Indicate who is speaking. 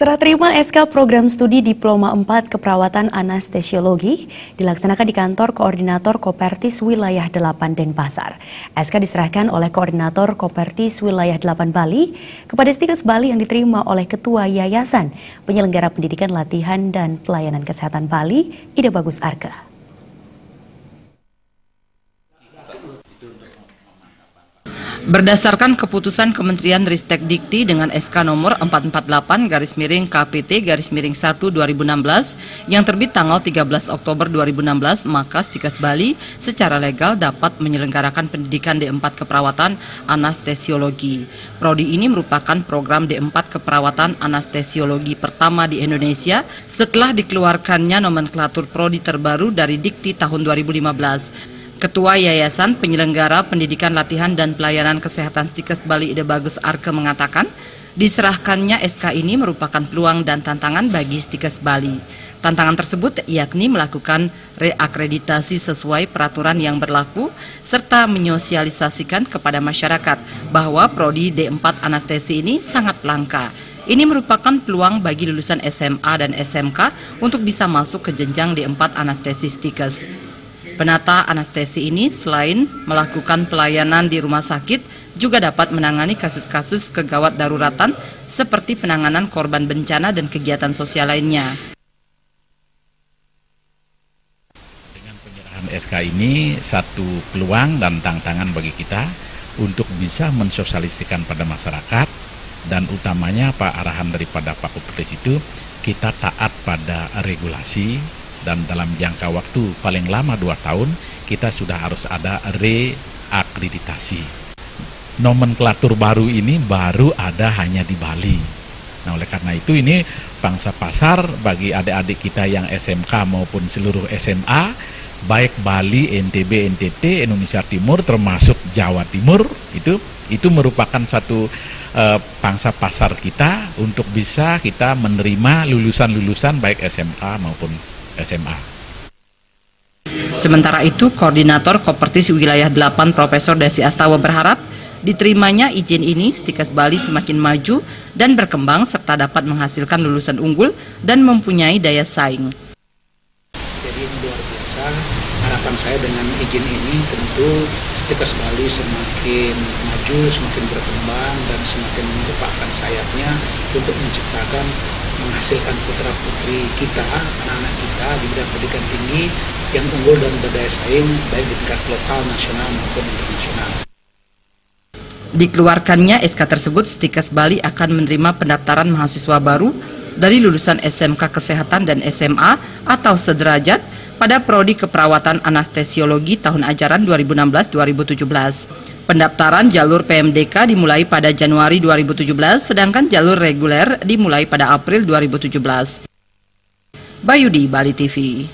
Speaker 1: Serah terima SK Program Studi Diploma 4 Keperawatan Anestesiologi dilaksanakan di kantor Koordinator Kopertis Wilayah 8 Denpasar. SK diserahkan oleh Koordinator Kopertis Wilayah 8 Bali kepada Stikes Bali yang diterima oleh Ketua Yayasan Penyelenggara Pendidikan Latihan dan Pelayanan Kesehatan Bali, Ida Bagus Arka.
Speaker 2: Berdasarkan keputusan Kementerian Ristek Dikti dengan SK nomor 448-1/1/2016 yang terbit tanggal 13 Oktober 2016, maka Stikes Bali secara legal dapat menyelenggarakan pendidikan D4 Keperawatan Anestesiologi. Prodi ini merupakan program D4 Keperawatan Anestesiologi pertama di Indonesia setelah dikeluarkannya nomenklatur prodi terbaru dari Dikti tahun 2015. Ketua Yayasan Penyelenggara Pendidikan Latihan dan Pelayanan Kesehatan Stikes Bali, Ida Bagus Arka, mengatakan diserahkannya SK ini merupakan peluang dan tantangan bagi Stikes Bali. Tantangan tersebut yakni melakukan reakreditasi sesuai peraturan yang berlaku serta menyosialisasikan kepada masyarakat bahwa prodi D4 anestesi ini sangat langka. Ini merupakan peluang bagi lulusan SMA dan SMK untuk bisa masuk ke jenjang D4 anestesi Stikes. Penata anestesi ini selain melakukan pelayanan di rumah sakit, juga dapat menangani kasus-kasus kegawat daruratan seperti penanganan korban bencana dan kegiatan sosial lainnya.
Speaker 3: Dengan penyerahan SK ini satu peluang dan tantangan bagi kita untuk bisa mensosialisasikan pada masyarakat, dan utamanya arahan daripada Pak Kopertis itu kita taat pada regulasi. Dan dalam jangka waktu paling lama 2 tahun kita sudah harus ada reakreditasi. Nomenklatur baru ini baru ada hanya di Bali. Nah, oleh karena itu ini pangsa pasar bagi adik-adik kita yang SMK maupun seluruh SMA, baik Bali, NTB, NTT, Indonesia Timur termasuk Jawa Timur, itu merupakan satu pangsa pasar kita untuk bisa kita menerima lulusan-lulusan baik SMA maupun SMA.
Speaker 2: Sementara itu, Koordinator Kopertis Wilayah 8 Profesor Desi Astawa berharap diterimanya izin ini Stikes Bali semakin maju dan berkembang serta dapat menghasilkan lulusan unggul dan mempunyai daya saing.
Speaker 4: Jadi ini luar biasa. Harapan saya dengan izin ini tentu Stikes Bali semakin maju, semakin berkembang dan semakin mengepakkan sayapnya untuk menciptakan, menghasilkan putra-putri kita, anak-anak kita di bidang pendidikan tinggi yang unggul dan berdaya saing baik di tingkat lokal, nasional maupun internasional.
Speaker 2: Dikeluarkannya SK tersebut, Stikes Bali akan menerima pendaftaran mahasiswa baru dari lulusan SMK Kesehatan dan SMA atau sederajat pada prodi keperawatan anestesiologi tahun ajaran 2016-2017. Pendaftaran jalur PMDK dimulai pada Januari 2017, sedangkan jalur reguler dimulai pada April 2017. Bayudi, Bali TV.